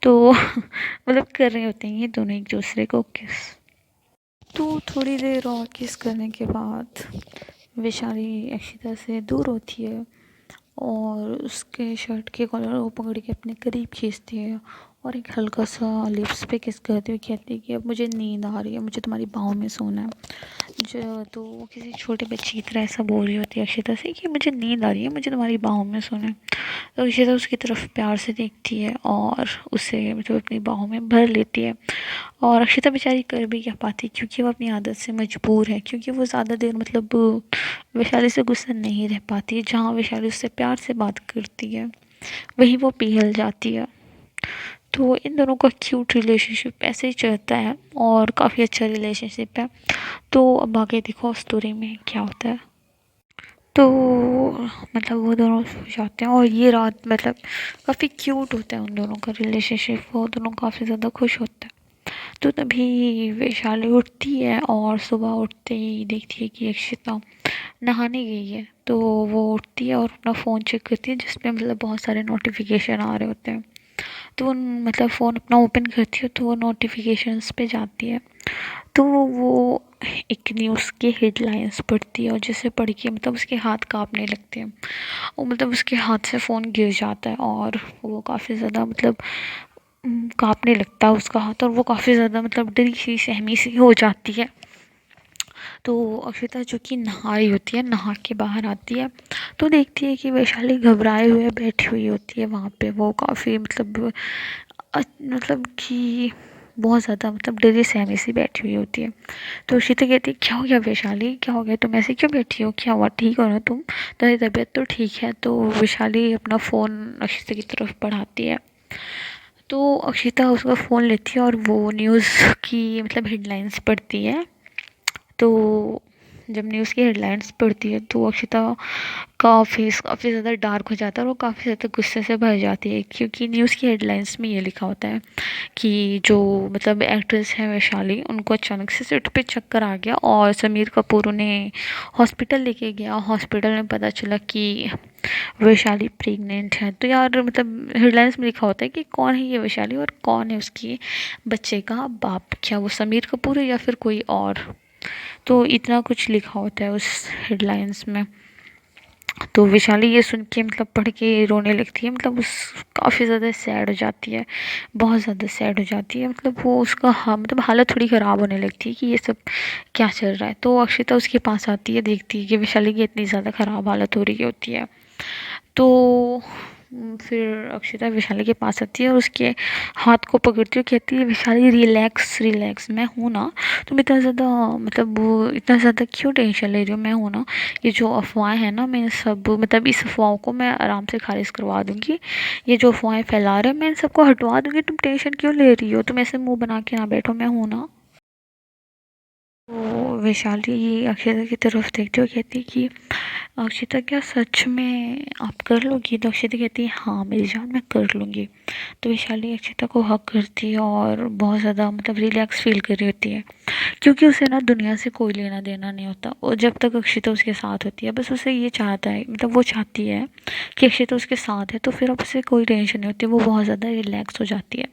तो मतलब कर रहे होते हैं ये दोनों एक दूसरे को किस। तो थोड़ी देर और किस करने के बाद वैशाली अक्षिता से दूर होती है और उसके शर्ट के कॉलर को पकड़ के अपने करीब खींचती है और एक हल्का सा लिप्स पे किस करती हुई कहती है कि अब मुझे नींद आ रही है, मुझे तुम्हारी बाहों में सोना है। जो तो वो किसी छोटे बच्चे की तरह ऐसा बोल रही होती है अक्षिता से कि मुझे नींद आ रही है, मुझे तुम्हारी बाहों में सोना है। तो अक्षिता उसकी तरफ प्यार से देखती है और उसे मतलब अपनी बाहों में भर लेती है। और अक्षिता बेचारी कर भी क्या पाती, क्योंकि वो अपनी आदत से मजबूर है, क्योंकि वो ज़्यादा देर मतलब वैशाली से गुस्सा नहीं रह पाती। जहाँ वैशाली उससे प्यार से बात करती है वहीं वो पिघल जाती है। तो इन दोनों का क्यूट रिलेशनशिप ऐसे ही चलता है और काफ़ी अच्छा रिलेशनशिप है। तो अब आगे देखो स्टोरी में क्या होता है। तो मतलब वो दोनों सो जाते हैं और ये रात मतलब काफ़ी क्यूट होता है उन दोनों का रिलेशनशिप, वो दोनों काफ़ी ज़्यादा खुश होते हैं। तो तभी वैशाली उठती है और सुबह उठते ही देखती है कि अक्षिता नहाने गई है। तो वो उठती है और अपना फ़ोन चेक करती है जिसमें मतलब बहुत सारे नोटिफिकेशन आ रहे होते हैं। तो वो मतलब फ़ोन अपना ओपन करती है तो वो नोटिफिकेशंस पे जाती है। तो वो एक न्यूज़ की हेडलाइंस पढ़ती है और जिसे पढ़ के मतलब उसके हाथ कांपने लगते हैं और मतलब उसके हाथ से फ़ोन गिर जाता है और वो काफ़ी ज़्यादा मतलब कांपने लगता है उसका हाथ और वो काफ़ी ज़्यादा मतलब डरी सी सहमी सी हो जाती है। तो अक्षिता जो कि नहा रही होती है, नहा के बाहर आती है तो देखती है कि वैशाली घबराए हुए बैठी हुई होती है वहाँ पे। वो काफ़ी मतलब मतलब कि बहुत ज़्यादा मतलब डरी सहमी सी बैठी हुई होती है। तो अक्षिता कहती है क्या हो गया वैशाली, क्या हो गया, तुम ऐसे क्यों बैठी हो, क्या हुआ, ठीक हो ना तुम, तुम्हारी तबीयत तो ठीक है। तो वैशाली अपना फ़ोन अक्षिता की तरफ बढ़ाती है। तो अक्षिता उसका फ़ोन लेती है और वो न्यूज़ की मतलब हेडलाइंस पढ़ती है। तो जब न्यूज़ की हेडलाइंस पढ़ती है तो अक्षिता का फेस काफ़ी ज़्यादा डार्क हो जाता है और वो काफ़ी ज़्यादा गुस्से से भर जाती है, क्योंकि न्यूज़ की हेडलाइंस में ये लिखा होता है कि जो मतलब एक्ट्रेस है वैशाली उनको अचानक से सिर पे चक्कर आ गया और समीर कपूर उन्हें हॉस्पिटल लेके गया। हॉस्पिटल में पता चला कि वैशाली प्रेग्नेंट है। तो यार मतलब हेडलाइंस में लिखा होता है कि कौन है ये वैशाली और कौन है उसकी बच्चे का बाप, क्या वो समीर कपूर है या फिर कोई और। तो इतना कुछ लिखा होता है उस हेडलाइंस में। तो वैशाली ये सुन के मतलब पढ़ के रोने लगती है, मतलब उस काफ़ी ज़्यादा सैड हो जाती है, बहुत ज़्यादा सैड हो जाती है। मतलब वो उसका मतलब हालत थोड़ी ख़राब होने लगती है कि ये सब क्या चल रहा है। तो अक्षिता उसके पास आती है, देखती है कि वैशाली की इतनी ज़्यादा ख़राब हालत हो रही होती है। तो फिर अक्षिता विशाली के पास आती है और उसके हाथ को पकड़ती है, कहती है विशाली रिलैक्स रिलैक्स, मैं हूँ ना, तुम इतना ज़्यादा मतलब वो इतना ज़्यादा क्यों टेंशन ले रही हो, मैं हूँ ना। ये जो अफवाहें हैं ना, मैं सब मतलब इस अफवाहों को मैं आराम से खारिज करवा दूँगी। ये जो अफवाहें फैला रहे हैं मैं इन सबको हटवा दूँगी, तुम टेंशन क्यों ले रही हो, तुम ऐसे मुँह बना के ना बैठो, मैं हूँ ना। तो वैशाली अक्षता की तरफ देखते हुए कहती है कि अक्षिता क्या सच में आप कर लोगी। तो अक्षिता कहती है हाँ मेरी जान मैं कर लूँगी। तो वैशाली अक्षिता को हक करती है और बहुत ज़्यादा मतलब रिलैक्स फील कर रही होती है, क्योंकि उसे ना दुनिया से कोई लेना देना नहीं होता। और जब तक अक्षिता उसके साथ होती है बस उसे ये चाहता है, मतलब वो चाहती है कि अक्षिता उसके साथ है, तो फिर अब उसे कोई टेंशन नहीं होती, वो बहुत ज़्यादा रिलैक्स हो जाती है।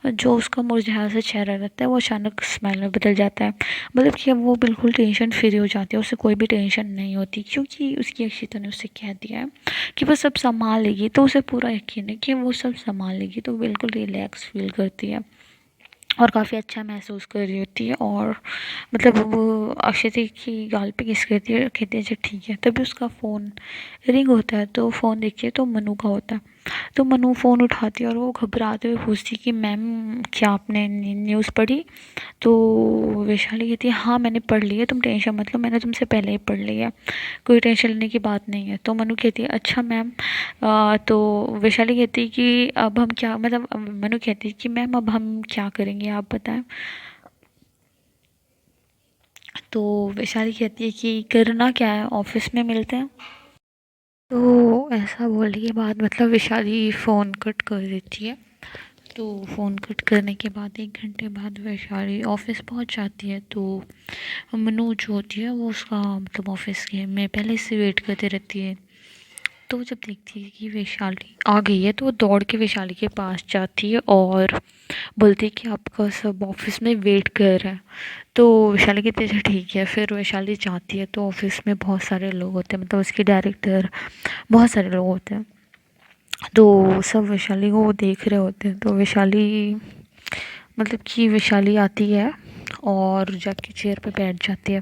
और जो उसका मुरझाया सा चेहरा रहता है वो अचानक स्माइल में बदल जाता है, मतलब कि अब वो बिल्कुल टेंशन फ्री हो जाती है, उसे कोई भी टेंशन नहीं होती, क्योंकि उसकी अक्षिता ने उसे कह दिया है कि वो सब संभाल लेगी। तो उसे पूरा यकीन है कि वो सब संभाल लेगी, तो बिल्कुल रिलैक्स फील करती है और काफ़ी अच्छा महसूस कर रही होती है। और मतलब वो अक्षय की गाल पे किस करती है, कहती है अच्छा ठीक है। तभी उसका फ़ोन रिंग होता है, तो फ़ोन देखिए तो मनु का होता है। तो मनु फ़ोन उठाती है और वो घबराते हुए पूछती है कि मैम क्या आपने न्यूज़ पढ़ी। तो वैशाली कहती है हाँ मैंने पढ़ ली है, तुम टेंशन मत लो, मैंने तुमसे पहले ही पढ़ ली है, कोई टेंशन लेने की बात नहीं है। तो मनु कहती है अच्छा मैम। तो वैशाली कहती है कि अब हम क्या मतलब मनु कहती है कि मैम अब हम क्या करेंगे आप बताएं। तो वैशाली कहती है कि करना क्या है, ऑफिस में मिलते हैं। तो ऐसा बोलने के बाद मतलब वैशाली फ़ोन कट कर देती है। तो फ़ोन कट करने के बाद 1 घंटे बाद वैशाली ऑफिस पहुंच जाती है। तो मनु जो होती है वो उसका मतलब ऑफिस के में पहले से वेट करती रहती है। तो वो जब देखती है कि वैशाली आ गई है तो वो दौड़ के वैशाली के पास जाती है और बोलती है कि आपका सब ऑफिस में वेट कर रहा है। तो वैशाली कहती है अच्छा ठीक है। फिर वैशाली जाती है तो ऑफिस में बहुत सारे लोग होते हैं, मतलब उसके डायरेक्टर, बहुत सारे लोग होते हैं। तो सब वैशाली को देख रहे होते हैं। तो वैशाली, मतलब कि वैशाली आती है और जाके चेयर पे बैठ जाती है।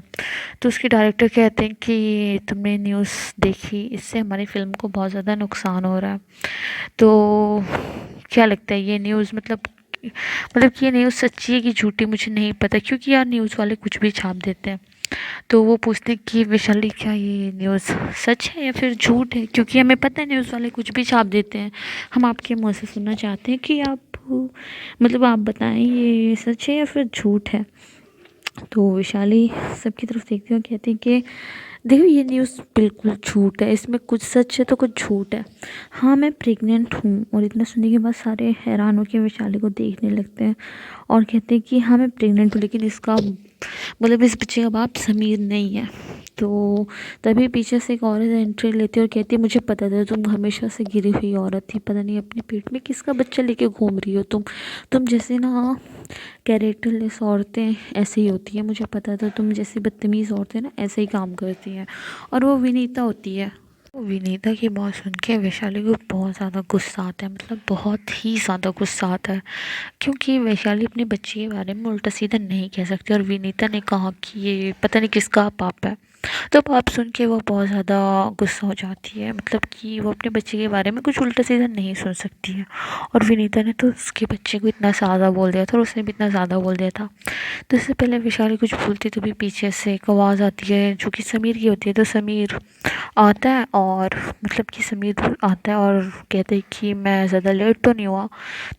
तो उसके डायरेक्टर कहते हैं कि तुमने न्यूज़ देखी, इससे हमारी फ़िल्म को बहुत ज़्यादा नुकसान हो रहा है। तो क्या लगता है ये न्यूज़, मतलब कि ये न्यूज़ सच्ची है कि झूठी, मुझे नहीं पता, क्योंकि यार न्यूज़ वाले कुछ भी छाप देते हैं। तो वो पूछते हैं कि वैशाली क्या ये न्यूज़ सच है या फिर झूठ है, क्योंकि हमें पता है न्यूज़ वाले कुछ भी छाप देते हैं। हम आपके मुँह से सुनना चाहते हैं कि आप, मतलब आप बताएं ये सच है या फिर झूठ है। तो वैशाली सबकी तरफ देखती है और कहती है कि देखो ये न्यूज़ बिल्कुल झूठ है, इसमें कुछ सच है तो कुछ झूठ है। हाँ मैं प्रेग्नेंट हूँ। और इतना सुनने के बाद सारे हैरान होकर वैशाली को देखने लगते हैं और कहते हैं कि हाँ मैं प्रेग्नेंट हूँ, लेकिन इसका मतलब इस बच्चे का बाप समीर नहीं है। तो तभी पीछे से एक औरत एंट्री लेती है और कहती है मुझे पता था तुम हमेशा से गिरी हुई औरत थी, पता नहीं अपने पेट में किसका बच्चा लेके घूम रही हो तुम जैसे ना कैरेक्टरलेस औरतें ऐसे ही होती हैं, मुझे पता था तुम जैसी बदतमीज़ औरतें ना ऐसे ही काम करती हैं। और वो विनीता होती है। तो विनीता की बात सुन के वैशाली को बहुत ज़्यादा गुस्सा आता है, मतलब बहुत ही ज़्यादा गुस्सा आता है, क्योंकि वैशाली अपने बच्चे के बारे में उल्टा सीधा नहीं कह सकती। और विनीता ने कहा कि ये पता नहीं किसका पाप है। तो पाप सुन के वो बहुत ज़्यादा गुस्सा हो जाती है, मतलब कि वो अपने बच्चे के बारे में कुछ उल्टा सीधा नहीं सुन सकती है। और विनीता ने तो उसके बच्चे को इतना ज़्यादा बोल दिया था और उसने भी इतना ज़्यादा बोल दिया था। तो इससे पहले वैशाली कुछ बोलती तो भी पीछे से एक आवाज़ आती है जो कि समीर की होती है। तो समीर आता है और मतलब कि समीर आता है और कहते हैं कि मैं ज़्यादा लेट तो नहीं हुआ।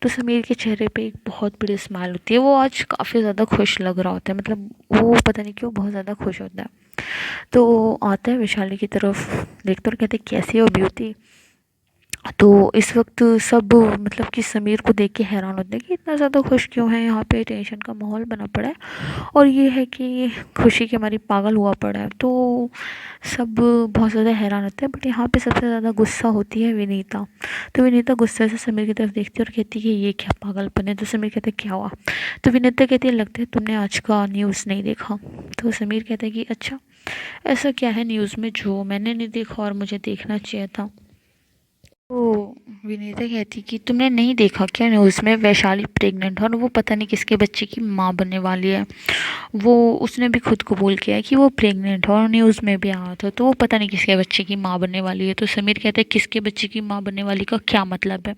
तो समीर के चेहरे पे एक बहुत बड़ी स्माइल होती है, वो आज काफ़ी ज़्यादा खुश लग रहा होता है, मतलब वो पता नहीं क्यों बहुत ज़्यादा खुश होता है। तो वो आता है वैशाली की तरफ, देखते और कहते कैसी हो ब्यूटी। तो इस वक्त सब मतलब कि समीर को देख के हैरान होते हैं कि इतना ज़्यादा खुश क्यों है, यहाँ पे टेंशन का माहौल बना पड़ा है और ये है कि खुशी के हमारी पागल हुआ पड़ा है। तो सब बहुत ज़्यादा हैरान होते हैं, बट यहाँ पे सबसे ज़्यादा गुस्सा होती है विनीता। तो विनीता गुस्से से समीर की तरफ देखती है और कहती है कि ये क्या पागलपन है। तो समीर कहते हैं क्या हुआ। तो विनीता कहती है लगता है तुमने आज का न्यूज़ नहीं देखा। तो समीर कहता है कि अच्छा ऐसा क्या है न्यूज़ में जो मैंने नहीं देखा और मुझे देखना चाहिए था। तो विनीता कहती कि तुमने नहीं देखा क्या न्यूज़ में वैशाली प्रेग्नेंट है और वो पता नहीं किसके बच्चे की माँ बनने वाली है। वो उसने भी खुद कबूल किया है कि वो प्रेग्नेंट है और न्यूज़ में भी आया था, तो वो पता नहीं किसके बच्चे की माँ बनने वाली है। तो समीर कहता है किसके बच्चे की माँ बनने वाली का क्या मतलब है।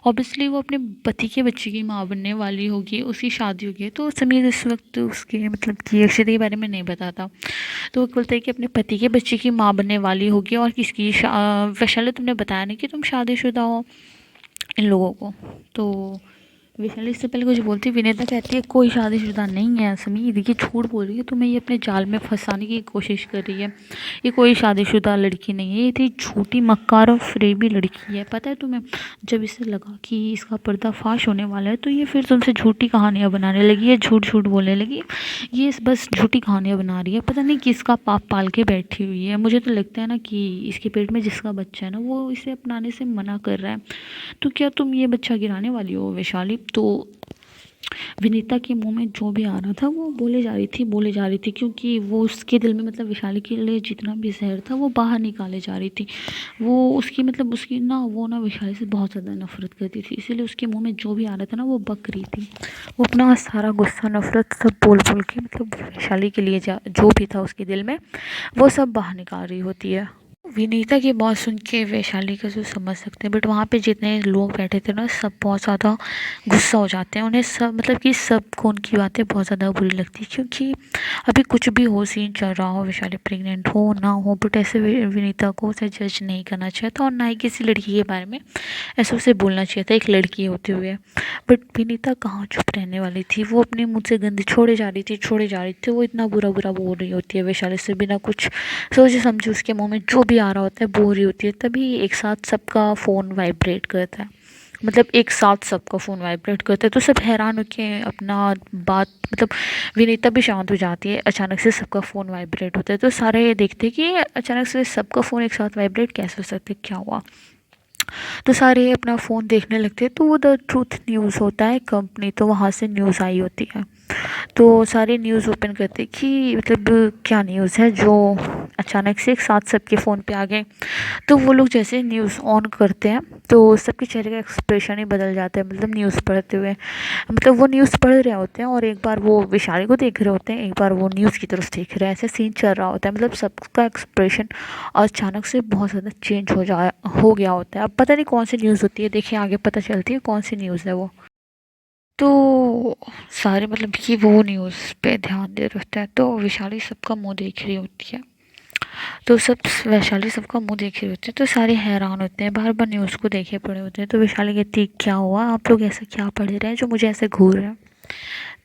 ऑब्वियसली वो अपने पति के बच्चे की माँ बनने वाली होगी, उसकी शादी होगी। तो समीर इस वक्त उसके मतलब कि अक्षता के बारे में नहीं बताता। तो वो बोलता है कि अपने पति के बच्चे की माँ बनने वाली होगी और किसकी वैशाली तुमने बताया नहीं कि तुम शादीशुदा हो इन लोगों को। तो वैशाली इससे पहले कुछ बोलती, विनेता कहती है कोई शादीशुदा नहीं है समीर, ये झूठ बोल रही है, तुम्हें ये अपने जाल में फंसाने की कोशिश कर रही है। ये कोई शादीशुदा लड़की नहीं है, ये इतनी झूठी मक्कार और फरेबी लड़की है। पता है तुम्हें, जब इसे लगा कि इसका पर्दाफाश होने वाला है तो ये फिर तुमसे झूठी कहानियाँ बनाने लगी है, झूठ झूठ बोलने लगी। ये बस झूठी कहानियाँ बना रही है, पता नहीं किसका पाप पाल के बैठी हुई है। मुझे तो लगता है ना कि इसके पेट में जिसका बच्चा है ना वो इसे अपनाने से मना कर रहा है। तो क्या तुम ये बच्चा गिराने वाली हो वैशाली। तो विनीता के मुंह में जो भी आ रहा था वो बोले जा रही थी, क्योंकि वो उसके दिल में मतलब वैशाली के लिए जितना भी जहर था वो बाहर निकाले जा रही थी। वो उसकी मतलब उसकी ना वो ना वैशाली से बहुत ज़्यादा नफरत करती थी, इसीलिए उसके मुंह में जो भी आ रहा था ना वो बक रही थी। वो अपना सारा गुस्सा नफरत सब बोल बोल के मतलब वैशाली के लिए जो भी था उसके दिल में वो सब बाहर निकाल रही होती है। विनीता की बात सुन के वैशाली का जो समझ सकते हैं, बट वहाँ पे जितने लोग बैठे थे ना सब बहुत ज़्यादा गुस्सा हो जाते हैं। उन्हें सब मतलब कि सबको उनकी बातें बहुत ज़्यादा बुरी लगती है, क्योंकि अभी कुछ भी हो सीन चल रहा हो, वैशाली प्रेग्नेंट हो ना हो, बट ऐसे विनीता को उसे जज नहीं करना चाहिए था और ना ही किसी लड़की के बारे में ऐसे उसे बोलना चाहिए था एक लड़की होते हुए। बट विनीता कहाँ चुप रहने वाली थी, वो अपने मुँह से गंद छोड़े जा रही थी। वो इतना बुरा बुरा बोल रही होती है वैशाली से, बिना कुछ सोचे समझे उसके मुंह में जो भी आ रहा होता है बोल रही होती है। तभी एक साथ सबका फ़ोन वाइब्रेट करता है मतलब एक साथ सबका फ़ोन वाइब्रेट करता है। तो सब हैरान होके अपना बात मतलब विनीता भी शांत हो जाती है, अचानक से सबका फ़ोन वाइब्रेट होता है। तो सारे ये देखते हैं कि अचानक से सबका फ़ोन एक साथ वाइब्रेट कैसे हो सकता है, क्या हुआ। तो सारे अपना फ़ोन देखने लगते हैं। तो वो द ट्रूथ न्यूज़ होता है कंपनी, तो वहाँ से न्यूज़ आई होती है। तो सारे न्यूज़ ओपन करते कि मतलब क्या न्यूज़ है जो अचानक से एक साथ सबके फ़ोन पे आ गए। तो वो लोग जैसे न्यूज़ ऑन करते हैं तो सबके चेहरे का एक्सप्रेशन ही बदल जाता है, मतलब न्यूज़ पढ़ते हुए। मतलब वो न्यूज़ पढ़ रहे होते हैं और एक बार वो विशाली को देख रहे होते हैं, एक बार वो न्यूज़ की तरफ देख रहे हैं, ऐसे सीन चल रहा होता है। मतलब सबका एक्सप्रेशन अचानक से बहुत ज़्यादा चेंज हो गया होता है। अब पता नहीं कौन सी न्यूज़ होती है, देखिए आगे पता चलती है कौन सी न्यूज़ है वो। तो सारे मतलब कि वो न्यूज़ पे ध्यान दे रहे होते हैं। तो विशाली सबका मुंह देख रही होती है। तो सब वैशाली सबका मुंह देख रही होती है। तो सारे हैरान होते हैं, बार बार न्यूज़ को देखे पड़े होते हैं। तो वैशाली कहती है, क्या हुआ, आप लोग ऐसा क्या पढ़ रहे हैं जो मुझे ऐसे घूर रहे हैं।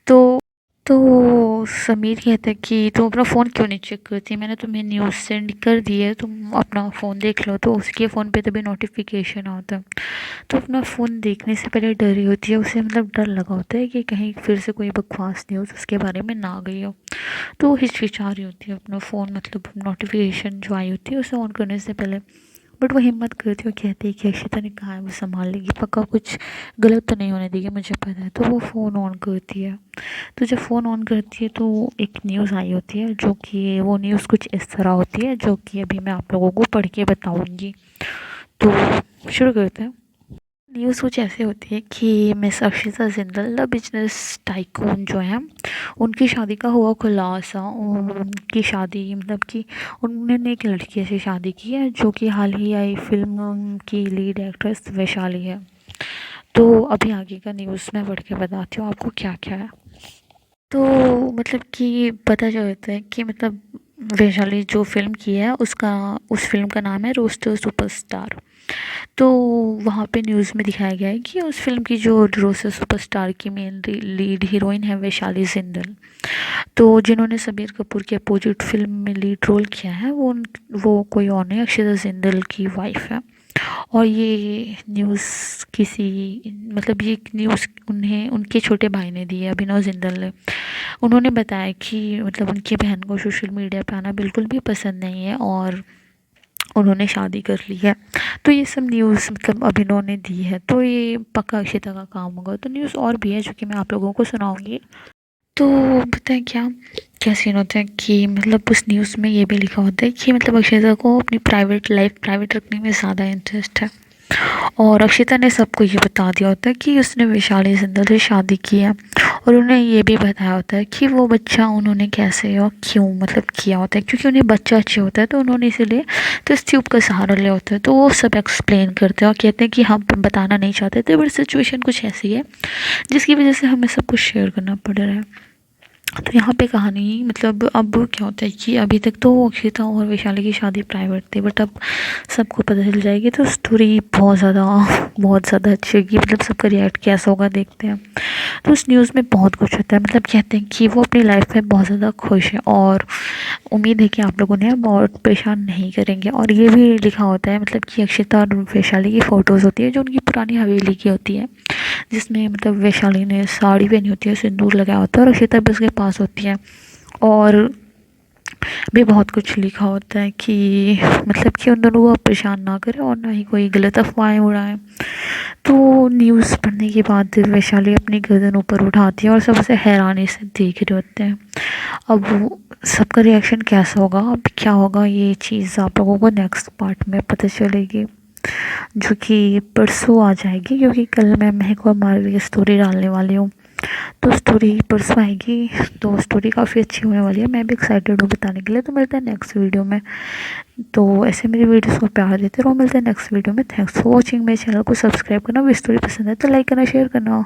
तो समीर कहता है कि तुम अपना फ़ोन क्यों नहीं चेक करती, मैंने तुम्हें न्यूज़ सेंड कर दी है, तुम अपना फ़ोन देख लो। तो उसके फ़ोन पे तभी नोटिफिकेशन आता है। तो अपना फ़ोन देखने से पहले डरी होती है, उसे मतलब डर लगा होता है कि कहीं फिर से कोई बकवास न्यूज़ उसके बारे में ना आ गई हो। तो वो हिचकिचा रही होती है अपना फ़ोन, मतलब नोटिफिकेशन जो आई होती है उसे ऑन करने से पहले। बट वो हिम्मत करती है और कहती है कि अक्षिता ने कहा है वो संभाल लेगी, पक्का कुछ गलत तो नहीं होने देगी, मुझे पता है। तो वो फ़ोन ऑन करती है। तो जब फ़ोन ऑन करती है तो एक न्यूज़ आई होती है, जो कि वो न्यूज़ कुछ इस तरह होती है जो कि अभी मैं आप लोगों को पढ़ के बताऊँगी। तो शुरू करते हैं। न्यूज़ कुछ ऐसे होती है कि miss Akshita Jindal the business tycoon जो है, उनकी शादी का हुआ खुलासा। उनकी शादी मतलब कि उन्होंने एक लड़की से शादी की है जो कि हाल ही आई फिल्म की लीड एक्ट्रेस वैशाली है। तो अभी आगे का न्यूज़ मैं पढ़ के बताती हूँ आपको क्या क्या है। तो मतलब कि पता चलता है कि मतलब वैशाली जो फ़िल्म की है उसका, उस फिल्म का नाम है रोस्टर सुपरस्टार। तो वहाँ पे न्यूज़ में दिखाया गया है कि उस फिल्म की जो रोस्टर सुपरस्टार की मेन लीड हीरोइन है वैशाली जिंदल। तो जिन्होंने समीर कपूर के अपोजिट फिल्म में लीड रोल किया है वो कोई और नहीं, अक्षता जिंदल की वाइफ है। और ये न्यूज़ किसी मतलब ये न्यूज़ उन्हें उनके छोटे भाई ने दी है, अभिनव जिंदल ने। उन्होंने बताया कि मतलब उनकी बहन को सोशल मीडिया पे आना बिल्कुल भी पसंद नहीं है और उन्होंने शादी कर ली है। तो ये सब न्यूज़ मतलब अभिनव ने दी है, तो ये पक्का अक्षिता का काम होगा। तो न्यूज़ और भी है जो कि मैं आप लोगों को सुनाऊंगी। तो बताएं क्या क्या सीन होता है कि मतलब उस न्यूज़ में ये भी लिखा होता है कि मतलब अक्षिता को अपनी प्राइवेट लाइफ प्राइवेट रखने में ज़्यादा इंटरेस्ट है। और अक्षिता ने सबको ये बता दिया होता है कि उसने वैशाली जिंदल से शादी की है। और उन्हें ये भी बताया होता है कि वो बच्चा उन्होंने कैसे और क्यों मतलब किया होता है, क्योंकि उन्हें बच्चा अच्छे होता है तो उन्होंने इसीलिए टेस्ट ट्यूब का सहारा लिया होता है। तो वो सब एक्सप्लेन करते हैं और कहते हैं कि हम बताना नहीं चाहते थे, बट सिचुएशन कुछ ऐसी है जिसकी वजह से हमें सब कुछ शेयर करना पड़ रहा है। तो यहाँ पे कहानी मतलब अब क्या होता है कि अभी तक तो अक्षिता और वैशाली की शादी प्राइवेट थी, बट अब सबको पता चल जाएगी तो स्टोरी बहुत ज़्यादा अच्छी होगी। मतलब सबका रिएक्ट कैसा होगा देखते हैं। तो उस न्यूज़ में बहुत कुछ होता है, मतलब कहते हैं कि वो अपनी लाइफ में बहुत ज़्यादा खुश है और उम्मीद है कि आप लोगों ने बहुत परेशान नहीं करेंगे। और ये भी लिखा होता है मतलब कि अक्षिता और वैशाली की फ़ोटोज़ होती है जो उनकी पुरानी हवेली की होती है, जिसमें मतलब वैशाली ने साड़ी पहनी होती है, सिंदूर लगाया होता है और अक्षिता भी उसके पास होती है। और भी बहुत कुछ लिखा होता है कि मतलब कि उन दोनों को परेशान ना करें और ना ही कोई गलत अफवाहें उड़ाएं। तो न्यूज़ पढ़ने के बाद वैशाली अपनी गर्दन ऊपर उठाती है और सब उसे हैरानी से देख रहे होते हैं। अब सबका रिएक्शन कैसा होगा, अब क्या होगा, ये चीज़ आप लोगों को नेक्स्ट पार्ट में पता चलेगी, जो कि परसों आ जाएगी, क्योंकि कल मैं महक और मारवी की स्टोरी डालने वाली हूँ। तो स्टोरी परसों आएगी। तो स्टोरी काफ़ी अच्छी होने वाली है, मैं भी एक्साइटेड हूँ बताने के लिए। तो मिलते हैं नेक्स्ट वीडियो में। तो ऐसे मेरी वीडियोस को प्यार देते रहो, मिलते हैं नेक्स्ट वीडियो में। थैंक्स फॉर वॉचिंग, मेरे चैनल को सब्सक्राइब करना। भी स्टोरी पसंद है तो लाइक करना, शेयर करना।